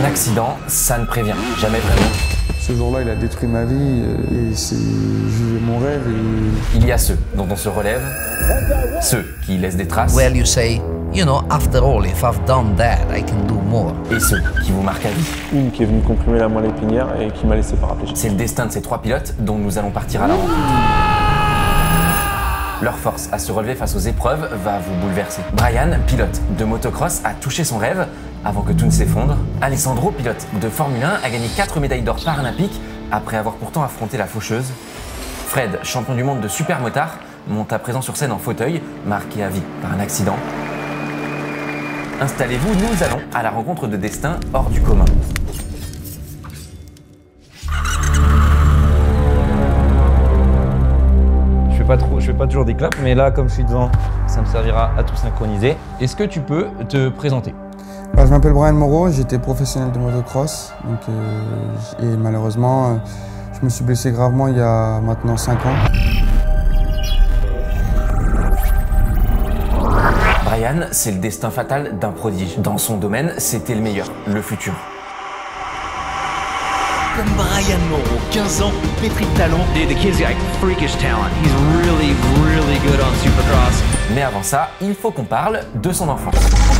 accident, ça ne prévient jamais vraiment. Ce jour-là, il a détruit ma vie et c'est mon rêve. Il y a ceux dont on se relève, ceux qui laissent des traces, Well, you say, you know, after all, if I've done that, I can do more. et ceux qui vous marquent à vie. Une qui est venue comprimer la moelle épinière et qui m'a laissé paraplégique. C'est le destin de ces 3 pilotes dont nous allons partir à la rencontre. Leur force à se relever face aux épreuves va vous bouleverser. Brian, pilote de motocross, a touché son rêve avant que tout ne s'effondre. Alessandro, pilote de Formule 1, a gagné 4 médailles d'or paralympiques après avoir pourtant affronté la faucheuse. Fred, champion du monde de supermotard, monte à présent sur scène en fauteuil, marqué à vie par un accident. Installez-vous, nous allons à la rencontre de destins hors du commun. Je fais pas toujours des claps, mais là, comme je suis devant, ça me servira à tout synchroniser. Est-ce que tu peux te présenter? Je m'appelle Brian Moreau, j'étais professionnel de motocross. Et malheureusement, je me suis blessé gravement il y a maintenant 5 ans. Brian, c'est le destin fatal d'un prodige. Dans son domaine, c'était le meilleur, le futur. Comme Brian Moreau, 15 ans, pétri de talent. Dude, the kid's got freakish talent. He's really, really good on Supercross. Mais avant ça, il faut qu'on parle de son enfance.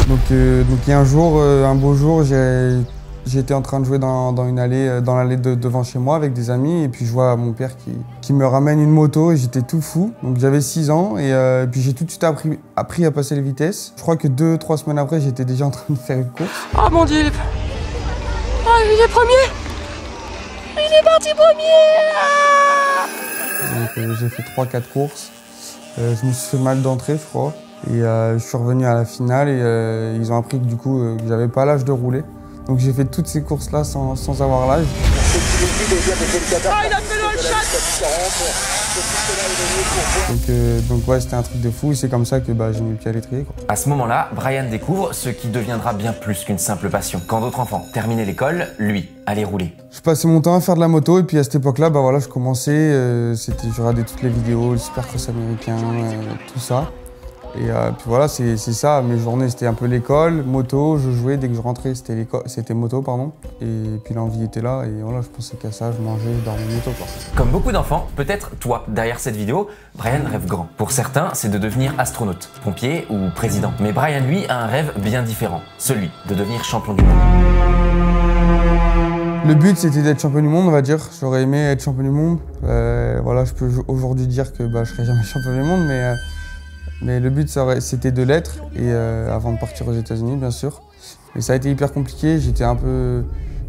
Donc il y a un jour, un beau jour, j'étais en train de jouer dans une allée, dans l'allée devant chez moi avec des amis, et puis je vois mon père qui me ramène une moto et j'étais tout fou. Donc j'avais 6 ans et puis j'ai tout de suite appris à passer les vitesses. Je crois que 2-3 semaines après, j'étais déjà en train de faire une course. Oh mon Dieu, il est premier. Il est parti premier. Donc j'ai fait 3-4 courses. Je me suis fait mal d'entrée, je crois. Et je suis revenu à la finale et ils ont appris que du coup que j'avais pas l'âge de rouler. Donc j'ai fait toutes ces courses-là sans avoir l'âge. Ah, il a fait le shot. Donc ouais, c'était un truc de fou et c'est comme ça que j'ai mis le pied à l'étrier, quoi. À ce moment-là, Brian découvre ce qui deviendra bien plus qu'une simple passion. Quand d'autres enfants terminaient l'école, lui allait rouler. Je passais mon temps à faire de la moto et puis à cette époque-là, voilà, je commençais, je regardais toutes les vidéos, le supercross américain, tout ça. Et puis voilà, c'est ça, mes journées c'était un peu l'école, moto, je jouais, dès que je rentrais c'était moto, pardon. Et puis l'envie était là et voilà, je pensais qu'à ça, je mangeais, je dormais moto, quoi. Comme beaucoup d'enfants, peut-être toi, derrière cette vidéo, Brian rêve grand. Pour certains, c'est de devenir astronaute, pompier ou président. Mais Brian, lui, a un rêve bien différent, celui de devenir champion du monde. Le but c'était d'être champion du monde, on va dire. J'aurais aimé être champion du monde. Voilà, je peux aujourd'hui dire que je serai jamais champion du monde, mais le but c'était de l'être, et avant de partir aux États-Unis, bien sûr. Et ça a été hyper compliqué, j'étais un peu...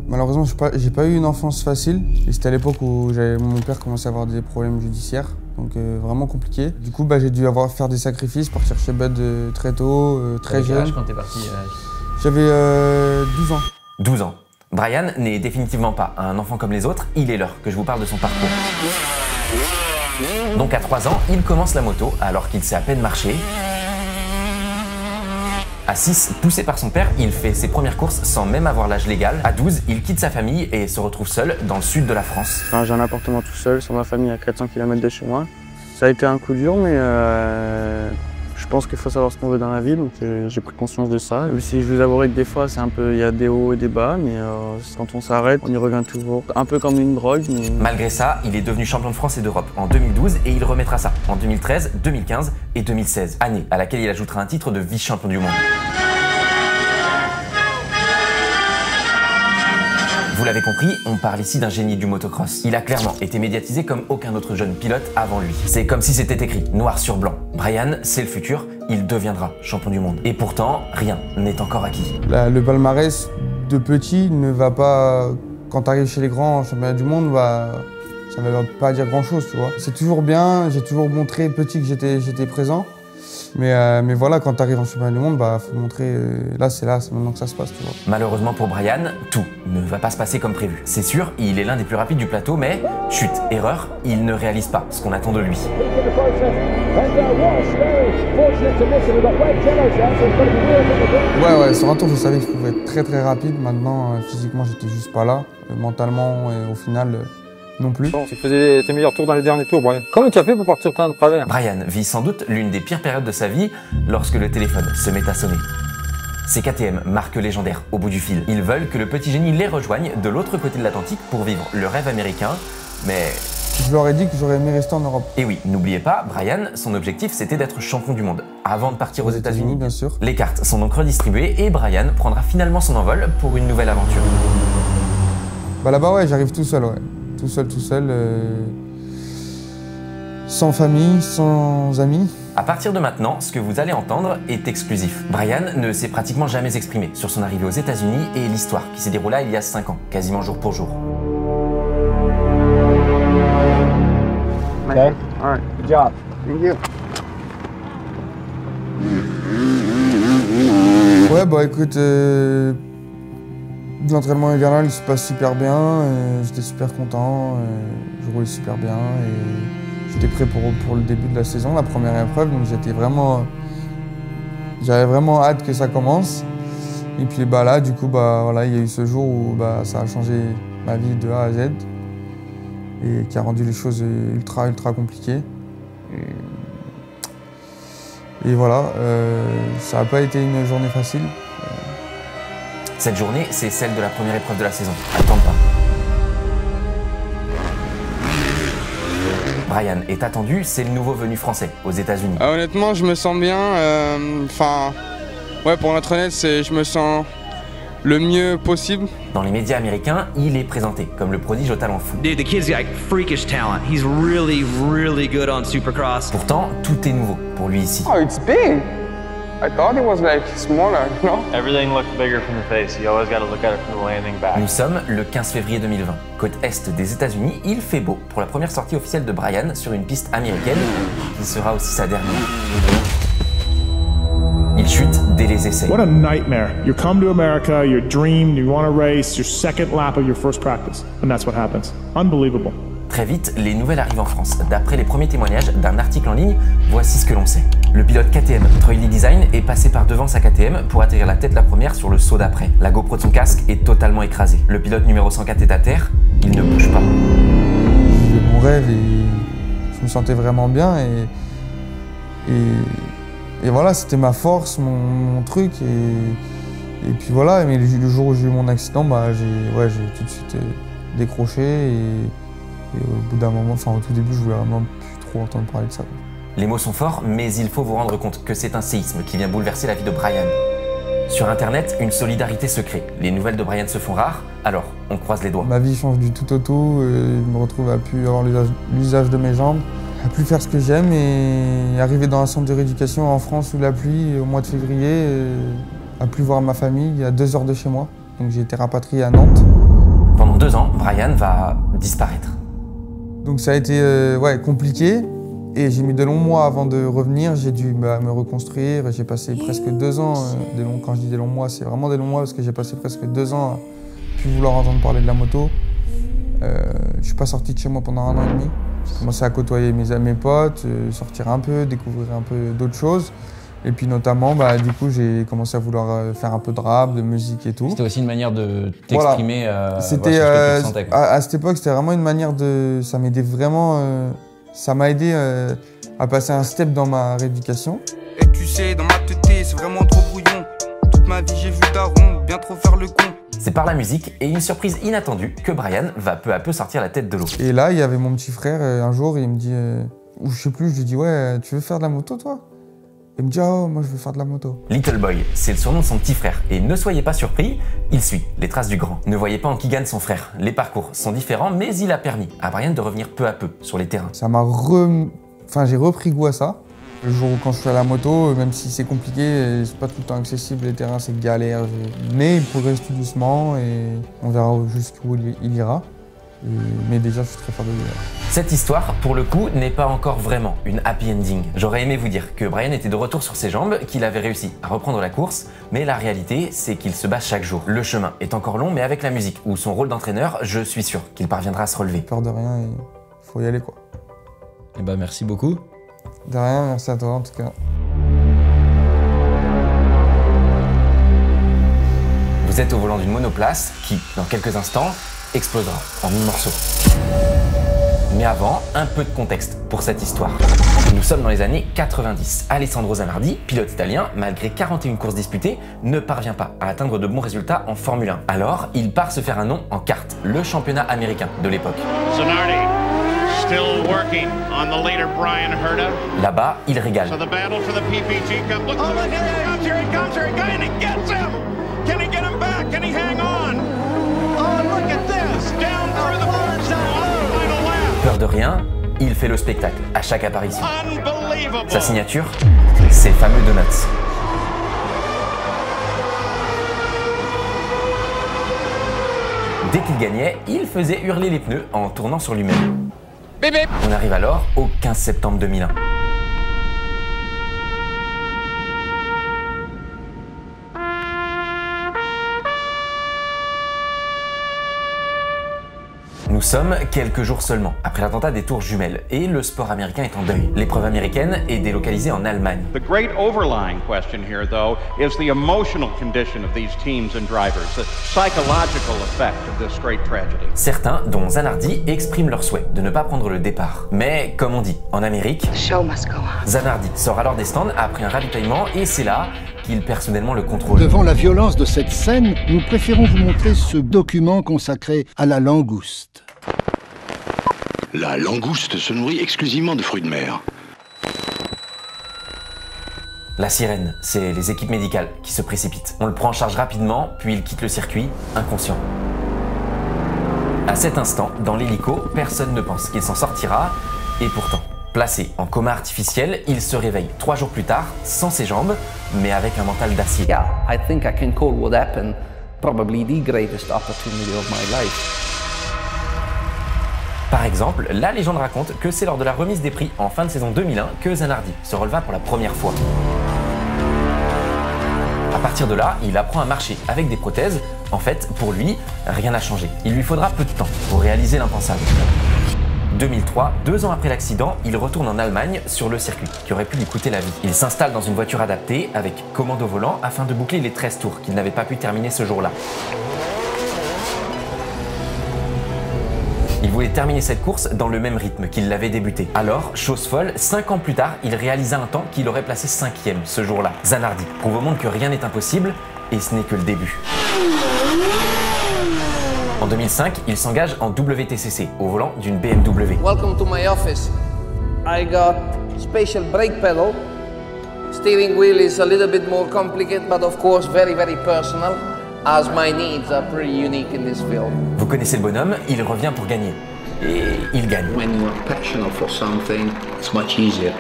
Malheureusement, j'ai pas eu une enfance facile. Et c'était à l'époque où mon père commençait à avoir des problèmes judiciaires, donc vraiment compliqué. Du coup, j'ai dû faire des sacrifices, partir chez Bud très tôt, très jeune. Quel âge quand t'es parti? J'avais 12 ans. 12 ans. Brian n'est définitivement pas un enfant comme les autres, il est l'heure que je vous parle de son parcours. Donc à 3 ans, il commence la moto alors qu'il sait à peine marcher. À 6, poussé par son père, il fait ses premières courses sans même avoir l'âge légal. À 12, il quitte sa famille et se retrouve seul dans le sud de la France. J'ai un appartement tout seul, sans ma famille, à 400 km de chez moi. Ça a été un coup dur, mais je pense qu'il faut savoir ce qu'on veut dans la vie, donc j'ai pris conscience de ça. Et si je vous avouerai que des fois, il y a des hauts et des bas, mais quand on s'arrête, on y revient toujours. Un peu comme une drogue. Mais... Malgré ça, il est devenu champion de France et d'Europe en 2012 et il remettra ça en 2013, 2015 et 2016, année à laquelle il ajoutera un titre de vice-champion du monde. Vous l'avez compris, on parle ici d'un génie du motocross. Il a clairement été médiatisé comme aucun autre jeune pilote avant lui. C'est comme si c'était écrit, noir sur blanc. Brian, c'est le futur, il deviendra champion du monde. Et pourtant, rien n'est encore acquis. Le palmarès de petit ne va pas... Quand tu arrives chez les grands championnats du monde, ça ne va pas dire grand-chose, tu vois. C'est toujours bien, j'ai toujours montré petit que j'étais présent. Mais voilà, quand tu arrives en championnat du monde, faut montrer, c'est maintenant que ça se passe, tu vois. Malheureusement pour Brian, tout ne va pas se passer comme prévu. C'est sûr, il est l'un des plus rapides du plateau, mais, chute, erreur, il ne réalise pas ce qu'on attend de lui. Ouais, sur un tour, je savais que je pouvais être très très rapide. Maintenant, physiquement, j'étais juste pas là. Mentalement, et au final... non plus. Bon, tu faisais tes meilleurs tours dans les derniers tours, Brian. Comment tu as fait pour partir plein de travers? Brian vit sans doute l'une des pires périodes de sa vie lorsque le téléphone se met à sonner. Ces KTM, marque légendaire au bout du fil. Ils veulent que le petit génie les rejoigne de l'autre côté de l'Atlantique pour vivre le rêve américain, mais... Je leur ai dit que j'aurais aimé rester en Europe. Et oui, n'oubliez pas, Brian, son objectif c'était d'être champion du monde avant de partir aux États-Unis. Bien sûr. Les cartes sont donc redistribuées et Brian prendra finalement son envol pour une nouvelle aventure. Bah là-bas, ouais, j'arrive tout seul, ouais. Tout seul, sans famille, sans amis. À partir de maintenant, ce que vous allez entendre est exclusif. Brian ne s'est pratiquement jamais exprimé sur son arrivée aux États-Unis et l'histoire qui s'est déroulée il y a 5 ans, quasiment jour pour jour. Okay. All right. Good job. Thank you. Ouais, bah écoute, l'entraînement hivernal il se passe super bien, j'étais super content, je roulais super bien et j'étais prêt pour le début de la saison, la première épreuve, donc j'avais vraiment hâte que ça commence. Et puis bah là, du coup, bah voilà, il y a eu ce jour où bah, ça a changé ma vie de A à Z et qui a rendu les choses ultra compliquées. Et voilà, ça n'a pas été une journée facile. Cette journée, c'est celle de la première épreuve de la saison. Attends pas. Brian est attendu, c'est le nouveau venu français aux États-Unis. Honnêtement, je me sens bien. Ouais, pour être honnête, je me sens le mieux possible. Dans les médias américains, il est présenté comme le prodige au talent fou. Dude, the kid's got freakish talent. He's really, really good on Supercross. Pourtant, tout est nouveau pour lui ici. Oh, it's big. I thought it was like smaller, you know? Everything looks bigger from the face. You always got to look at it from the landing back. Nous sommes le 15 février 2020. Côte est des États-Unis, il fait beau pour la première sortie officielle de Brian sur une piste américaine qui sera aussi sa dernière. Il chute dès les essais. What a nightmare. You come to America, you dream, you want to race, your second lap of your first practice. And that's what happens. Unbelievable. Très vite, les nouvelles arrivent en France. D'après les premiers témoignages d'un article en ligne, voici ce que l'on sait. Le pilote KTM, Troy Lee Design, est passé par devant sa KTM pour atterrir la tête la première sur le saut d'après. La GoPro de son casque est totalement écrasée. Le pilote numéro 104 est à terre, il ne bouge pas. J'ai mon rêve et je me sentais vraiment bien et voilà, c'était ma force, mon truc et puis voilà, mais le jour où j'ai eu mon accident, bah, j'ai tout de suite décroché et au bout d'un moment, enfin au tout début, je voulais vraiment plus trop entendre parler de ça. Les mots sont forts, mais il faut vous rendre compte que c'est un séisme qui vient bouleverser la vie de Brian. Sur internet, une solidarité se crée. Les nouvelles de Brian se font rares, alors on croise les doigts. Ma vie change du tout au tout, je me retrouve à plus avoir l'usage de mes jambes, à plus faire ce que j'aime et arriver dans un centre de rééducation en France sous la pluie au mois de février, à plus voir ma famille à 2 heures de chez moi. Donc j'ai été rapatrié à Nantes. Pendant 2 ans, Brian va disparaître. Donc ça a été compliqué et j'ai mis de longs mois avant de revenir. J'ai dû me reconstruire. J'ai passé presque 2 ans. Quand je dis des longs mois, c'est vraiment des longs mois parce que j'ai passé presque 2 ans à plus vouloir entendre parler de la moto. Je suis pas sorti de chez moi pendant 1 an et demi. J'ai commencé à côtoyer mes potes, sortir un peu, découvrir un peu d'autres choses. Et puis notamment, du coup, j'ai commencé à vouloir faire un peu de rap, de musique et tout. C'était aussi une manière de t'exprimer voilà. sur ce que tu ressentais, quoi. À cette époque, c'était vraiment une manière de... Ça m'aidait vraiment... ça m'a aidé à passer un step dans ma rééducation. Et tu sais, dans ma tête, c'est vraiment trop brouillon. Toute ma vie, j'ai vu Daron bien trop faire le con. C'est par la musique et une surprise inattendue que Brian va peu à peu sortir la tête de l'eau. Et là, il y avait mon petit frère, un jour, il me dit... ou je sais plus, je lui dis, ouais, tu veux faire de la moto, toi ? Il me dit, oh, moi je veux faire de la moto. Little Boy, c'est le surnom de son petit frère. Et ne soyez pas surpris, il suit les traces du grand. Ne voyez pas en qui gagne son frère. Les parcours sont différents, mais il a permis à Brian de revenir peu à peu sur les terrains. Ça m'a j'ai repris goût à ça. Le jour où quand je fais la moto, même si c'est compliqué, c'est pas tout le temps accessible, les terrains c'est galère. Mais il progresse tout doucement et on verra jusqu'où il ira. Mais déjà, je suis très fier de lui. Cette histoire, pour le coup, n'est pas encore vraiment une happy ending. J'aurais aimé vous dire que Brian était de retour sur ses jambes, qu'il avait réussi à reprendre la course, mais la réalité, c'est qu'il se bat chaque jour. Le chemin est encore long, mais avec la musique ou son rôle d'entraîneur, je suis sûr qu'il parviendra à se relever. Peur de rien, il faut y aller, quoi. Et merci beaucoup. De rien, merci à toi en tout cas. Vous êtes au volant d'une monoplace qui, dans quelques instants, explosera en 1000 morceaux. Mais avant, un peu de contexte pour cette histoire. Nous sommes dans les années 90. Alessandro Zanardi, pilote italien, malgré 41 courses disputées, ne parvient pas à atteindre de bons résultats en Formule 1. Alors, il part se faire un nom en kart, le championnat américain de l'époque. Là-bas, il régale. Peur de rien, il fait le spectacle à chaque apparition. Sa signature, c'est le fameux Donuts. Dès qu'il gagnait, il faisait hurler les pneus en tournant sur lui-même. On arrive alors au 15 septembre 2001. Nous sommes quelques jours seulement après l'attentat des tours jumelles et le sport américain est en deuil. L'épreuve américaine est délocalisée en Allemagne. The great overlying question here, though, is the emotional condition of these teams and drivers, the psychological effect of this great tragedy. Certains, dont Zanardi, expriment leur souhait de ne pas prendre le départ. Mais, comme on dit, en Amérique, Zanardi sort alors des stands après un ravitaillement et c'est là qu'il perd soudainement le contrôle. Devant la violence de cette scène, nous préférons vous montrer ce document consacré à la langouste. La langouste se nourrit exclusivement de fruits de mer. La sirène, c'est les équipes médicales qui se précipitent. On le prend en charge rapidement, puis il quitte le circuit, inconscient. À cet instant, dans l'hélico, personne ne pense qu'il s'en sortira, et pourtant, placé en coma artificiel, il se réveille 3 jours plus tard, sans ses jambes, mais avec un mental d'acier. Yeah, I think I can call what happened probably the greatest opportunity of my life. Par exemple, la légende raconte que c'est lors de la remise des prix en fin de saison 2001 que Zanardi se releva pour la première fois. À partir de là, il apprend à marcher avec des prothèses. En fait, pour lui, rien n'a changé. Il lui faudra peu de temps pour réaliser l'impensable. 2003, 2 ans après l'accident, il retourne en Allemagne sur le circuit qui aurait pu lui coûter la vie. Il s'installe dans une voiture adaptée avec commande au volant afin de boucler les 13 tours qu'il n'avait pas pu terminer ce jour-là. Il voulait terminer cette course dans le même rythme qu'il l'avait débuté. Alors, chose folle, 5 ans plus tard, il réalisa un temps qu'il aurait placé 5e ce jour-là. Zanardi prouve au monde que rien n'est impossible et ce n'est que le début. En 2005, il s'engage en WTCC au volant d'une BMW. Welcome to my office. I got special brake pedal. Steering wheel is a little bit more complicated, but of course very, very personal, as my needs are pretty unique in this field. Vous connaissez le bonhomme, il revient pour gagner. Et il gagne. When you are passionate for something, it's much easier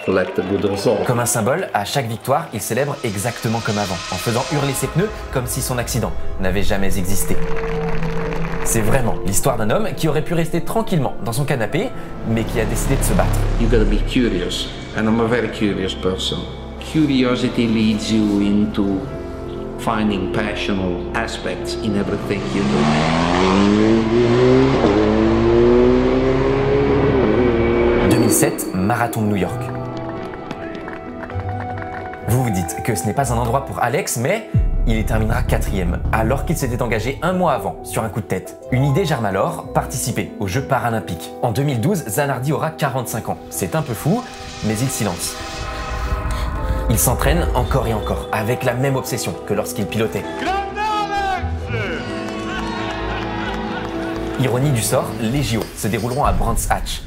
to let the good result. Comme un symbole, à chaque victoire, il célèbre exactement comme avant, en faisant hurler ses pneus comme si son accident n'avait jamais existé. C'est vraiment l'histoire d'un homme qui aurait pu rester tranquillement dans son canapé, mais qui a décidé de se battre. You gotta be curious, and I'm a very curious person. Curiosity leads you into finding passional aspects in everything you do. 2007, marathon de New York. Vous vous dites que ce n'est pas un endroit pour Alex, mais il y terminera 4e, alors qu'il s'était engagé un mois avant sur un coup de tête. Une idée germe alors, participer aux Jeux paralympiques. En 2012, Zanardi aura 45 ans. C'est un peu fou, mais il s'y lance. Il s'entraîne encore et encore, avec la même obsession que lorsqu'il pilotait. Ironie du sort, les JO se dérouleront à Brands Hatch.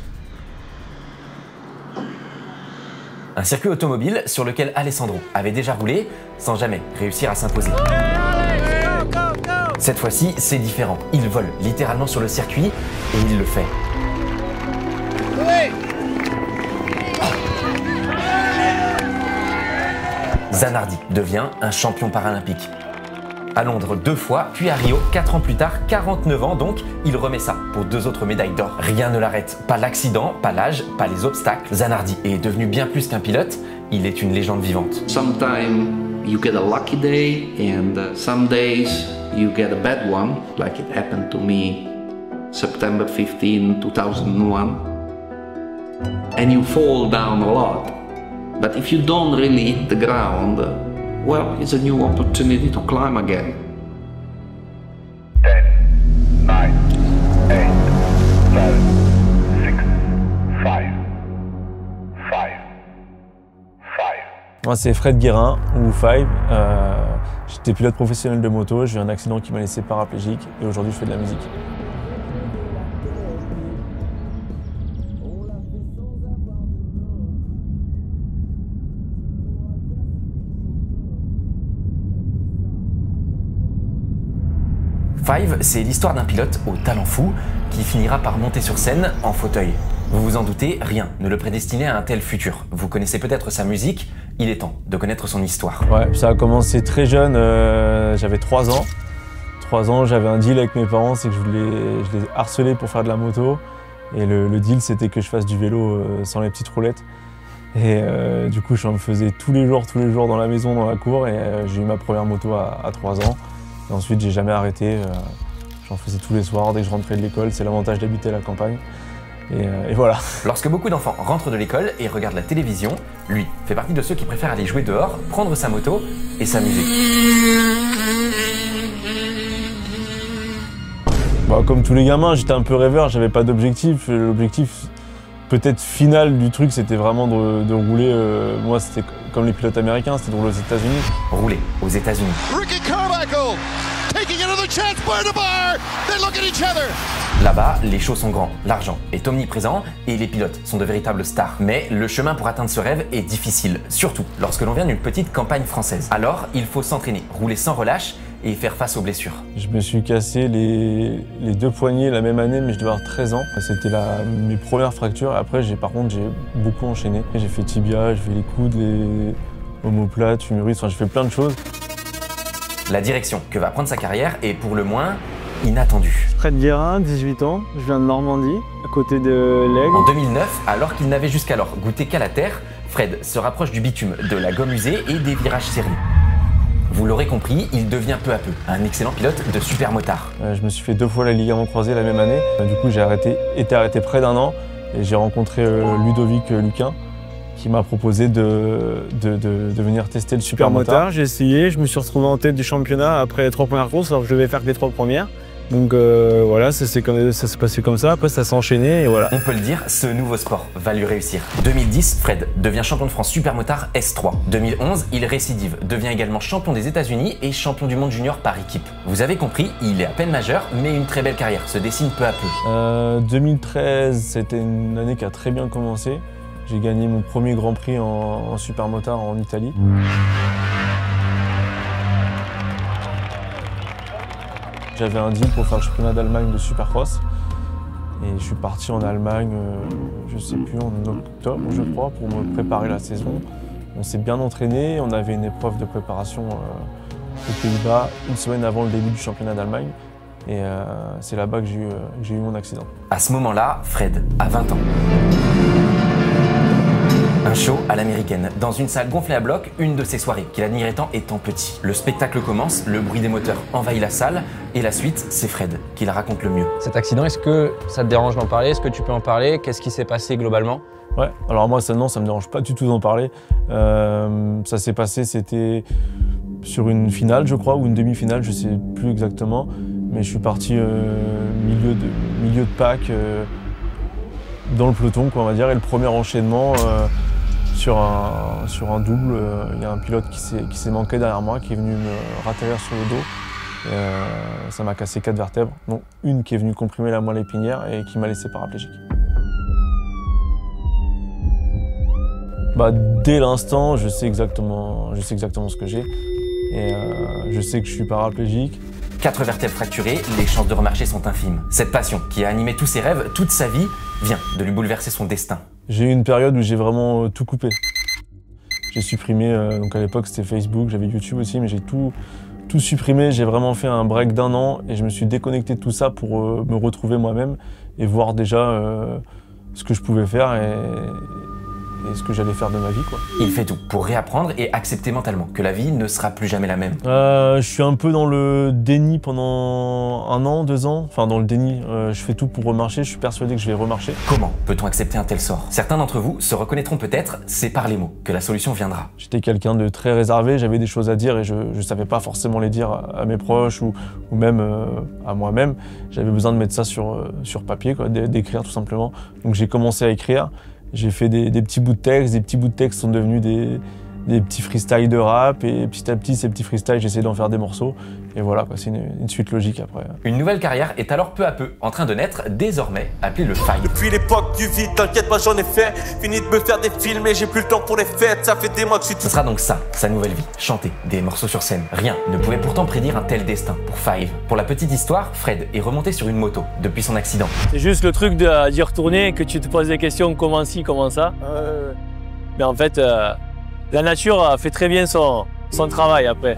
Un circuit automobile sur lequel Alessandro avait déjà roulé sans jamais réussir à s'imposer. Cette fois-ci, c'est différent. Il vole littéralement sur le circuit et il le fait. Zanardi devient un champion paralympique. À Londres 2 fois, puis à Rio 4 ans plus tard, 49 ans donc, il remet ça pour 2 autres médailles d'or. Rien ne l'arrête, pas l'accident, pas l'âge, pas les obstacles. Zanardi est devenu bien plus qu'un pilote, il est une légende vivante. Sometimes you get a lucky day and some days you get a bad one, like it happened to me September 15, 2001. And you fall down a lot. But if you don't really hit the ground, well, it's a new opportunity to climb again. 10, 9, 8, 7, 6, 5, 5, Moi, c'est Fred Guérin, ou Five. J'étais pilote professionnel de moto, j'ai eu un accident qui m'a laissé paraplégique et aujourd'hui je fais de la musique. Five, c'est l'histoire d'un pilote au talent fou qui finira par monter sur scène en fauteuil. Vous vous en doutez, rien ne le prédestinait à un tel futur. Vous connaissez peut-être sa musique, il est temps de connaître son histoire. Ouais, ça a commencé très jeune, j'avais 3 ans. 3 ans, j'avais un deal avec mes parents, c'est que je les harcelais pour faire de la moto. Et le deal, c'était que je fasse du vélo sans les petites roulettes. Et du coup, j'en faisais tous les jours dans la maison, dans la cour. Et j'ai eu ma première moto à 3 ans. Et ensuite, j'ai jamais arrêté. J'en faisais tous les soirs, dès que je rentrais de l'école. C'est l'avantage d'habiter à la campagne. Et voilà. Lorsque beaucoup d'enfants rentrent de l'école et regardent la télévision, lui fait partie de ceux qui préfèrent aller jouer dehors, prendre sa moto et s'amuser. Bah, comme tous les gamins, j'étais un peu rêveur, j'avais pas d'objectif. L'objectif peut-être final du truc, c'était vraiment de rouler. Moi, c'était comme les pilotes américains, c'était de rouler aux États-Unis. Rouler aux États-Unis. Ricky Carmichael taking another chance by the bar. They look at each other. Là-bas, les shows sont grands, l'argent est omniprésent et les pilotes sont de véritables stars. Mais le chemin pour atteindre ce rêve est difficile, surtout lorsque l'on vient d'une petite campagne française. Alors, il faut s'entraîner, rouler sans relâche et faire face aux blessures. Je me suis cassé les 2 poignets la même année, mais je devais avoir 13 ans. C'était mes premières fractures. Après, j'ai beaucoup enchaîné. J'ai fait tibia, j'ai fait les coudes, les omoplates, humerus, enfin j'ai fait plein de choses. La direction que va prendre sa carrière est pour le moins inattendue. Fred Guérin, 18 ans, je viens de Normandie, à côté de l'Aigle. En 2009, alors qu'il n'avait jusqu'alors goûté qu'à la terre, Fred se rapproche du bitume, de la gomme usée et des virages serrés. Vous l'aurez compris, il devient peu à peu un excellent pilote de super-motard. Je me suis fait 2 fois la ligament croisé la même année. Du coup, j'ai été arrêté près d'1 an et j'ai rencontré Ludovic Luquin qui m'a proposé de venir tester le super-motard. J'ai essayé, je me suis retrouvé en tête du championnat après les 3 premières courses, alors que je devais faire que les 3 premières. Donc voilà, ça s'est passé comme ça, après ça s'est enchaîné et voilà. On peut le dire, ce nouveau sport va lui réussir. 2010, Fred devient champion de France supermotard S3. 2011, il récidive, devient également champion des États-Unis et champion du monde junior par équipe. Vous avez compris, il est à peine majeur, mais une très belle carrière se dessine peu à peu. 2013, c'était une année qui a très bien commencé. J'ai gagné mon premier Grand Prix en supermotard en Italie. J'avais un deal pour faire le championnat d'Allemagne de Supercross. Et je suis parti en Allemagne, je sais plus, en octobre, je crois, pour me préparer la saison. On s'est bien entraîné, on avait une épreuve de préparation aux Pays-Bas, une semaine avant le début du championnat d'Allemagne. Et c'est là-bas que j'ai eu mon accident. À ce moment-là, Fred a 20 ans. Un show à l'américaine, dans une salle gonflée à bloc, une de ses soirées qu'il admirait tant étant petit. Le spectacle commence, le bruit des moteurs envahit la salle, et la suite, c'est Fred qui la raconte le mieux. Cet accident, est-ce que ça te dérange d'en parler? Est-ce que tu peux en parler? Qu'est-ce qui s'est passé globalement? Ouais, alors moi, non, ça me dérange pas du tout d'en parler. Ça s'est passé, c'était sur une finale, je crois, ou une demi-finale, je sais plus exactement. Mais je suis parti milieu de pack, dans le peloton, quoi, on va dire, et le premier enchaînement, sur un double, il y a un pilote qui s'est manqué derrière moi, qui est venu me ratterrir sur le dos. Ça m'a cassé 4 vertèbres, dont une qui est venue comprimer la moelle épinière et qui m'a laissé paraplégique. Dès l'instant, je sais exactement ce que j'ai. Et je sais que je suis paraplégique. 4 vertèbres fracturées, les chances de remarcher sont infimes. Cette passion qui a animé tous ses rêves, toute sa vie, vient de lui bouleverser son destin. J'ai eu une période où j'ai vraiment tout coupé. J'ai supprimé, donc à l'époque c'était Facebook, j'avais YouTube aussi, mais j'ai tout supprimé. J'ai vraiment fait un break d'1 an et je me suis déconnecté de tout ça pour me retrouver moi-même et voir déjà ce que je pouvais faire et ce que j'allais faire de ma vie, quoi. Il fait tout pour réapprendre et accepter mentalement que la vie ne sera plus jamais la même. Je suis un peu dans le déni pendant 1 an, 2 ans. Enfin, dans le déni, je fais tout pour remarcher, je suis persuadé que je vais remarcher. Comment peut-on accepter un tel sort? Certains d'entre vous se reconnaîtront peut-être, c'est par les mots que la solution viendra. J'étais quelqu'un de très réservé, j'avais des choses à dire et je ne savais pas forcément les dire à mes proches ou même à moi-même. J'avais besoin de mettre ça sur papier, quoi, d'écrire tout simplement. Donc j'ai commencé à écrire. J'ai fait des petits bouts de texte, des petits bouts de texte sont devenus des petits freestyles de rap et petit à petit ces petits freestyles j'essaie d'en faire des morceaux et voilà quoi, c'est une suite logique après. Une nouvelle carrière est alors peu à peu en train de naître, désormais appelée le Five. Depuis l'époque du vide, t'inquiète pas j'en ai fait, fini de me faire des films et j'ai plus le temps pour les fêtes, ça fait des mois que je suis tout... Ce sera donc ça, sa nouvelle vie, chanter des morceaux sur scène. Rien ne pouvait pourtant prédire un tel destin pour Five. Pour la petite histoire, Fred est remonté sur une moto depuis son accident. C'est juste le truc d'y retourner, que tu te poses des questions, comment ci, comment ça. Mais en fait, la nature fait très bien son travail après.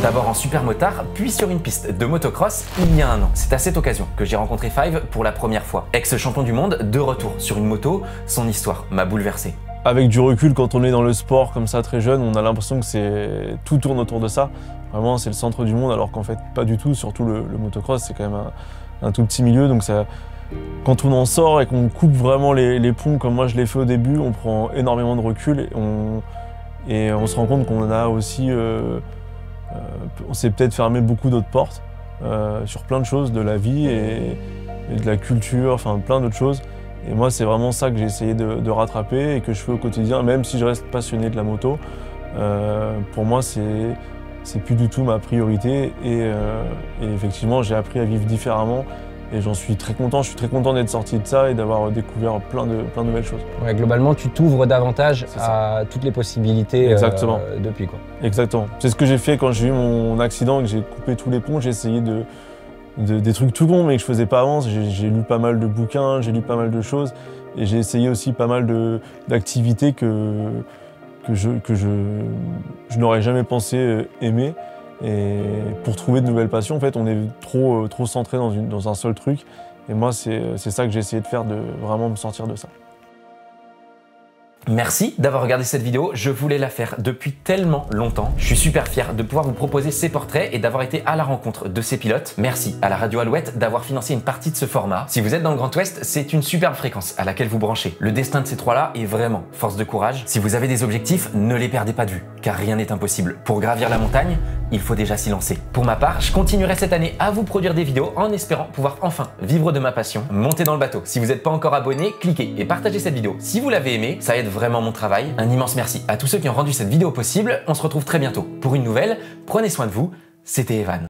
D'abord en super motard, puis sur une piste de motocross il y a un an. C'est à cette occasion que j'ai rencontré Five pour la première fois. Ex-champion du monde, de retour sur une moto, son histoire m'a bouleversé. Avec du recul, quand on est dans le sport comme ça très jeune, on a l'impression que tout tourne autour de ça. Vraiment, c'est le centre du monde, alors qu'en fait, pas du tout. Surtout le motocross, c'est quand même un tout petit milieu. Donc ça, quand on en sort et qu'on coupe vraiment les ponts, comme moi je l'ai fait au début, on prend énormément de recul et on se rend compte qu'on a aussi... on s'est peut-être fermé beaucoup d'autres portes sur plein de choses de la vie et de la culture, enfin plein d'autres choses. Et moi, c'est vraiment ça que j'ai essayé de rattraper et que je fais au quotidien, même si je reste passionné de la moto. Pour moi, c'est plus du tout ma priorité et effectivement, j'ai appris à vivre différemment. Et j'en suis très content, je suis très content d'être sorti de ça et d'avoir découvert plein de nouvelles choses. Ouais, globalement, tu t'ouvres davantage à toutes les possibilités depuis quoi. Exactement. C'est ce que j'ai fait quand j'ai eu mon accident et que j'ai coupé tous les ponts. J'ai essayé des trucs tout bons mais que je faisais pas avant. J'ai lu pas mal de bouquins, j'ai lu pas mal de choses et j'ai essayé aussi pas mal d'activités que je n'aurais jamais pensé aimer. Et pour trouver de nouvelles passions, en fait, on est trop centré dans un seul truc. Et moi, c'est ça que j'ai essayé de faire, de vraiment me sortir de ça. Merci d'avoir regardé cette vidéo, je voulais la faire depuis tellement longtemps. Je suis super fier de pouvoir vous proposer ces portraits et d'avoir été à la rencontre de ces pilotes. Merci à la Radio Alouette d'avoir financé une partie de ce format. Si vous êtes dans le Grand Ouest, c'est une superbe fréquence à laquelle vous branchez. Le destin de ces trois-là est vraiment force de courage. Si vous avez des objectifs, ne les perdez pas de vue, car rien n'est impossible. Pour gravir la montagne, il faut déjà s'y lancer. Pour ma part, je continuerai cette année à vous produire des vidéos en espérant pouvoir enfin vivre de ma passion. Montez dans le bateau. Si vous n'êtes pas encore abonné, cliquez et partagez cette vidéo. Si vous l'avez aimé, ça aide vraiment mon travail. Un immense merci à tous ceux qui ont rendu cette vidéo possible. On se retrouve très bientôt pour une nouvelle. Prenez soin de vous. C'était Evan.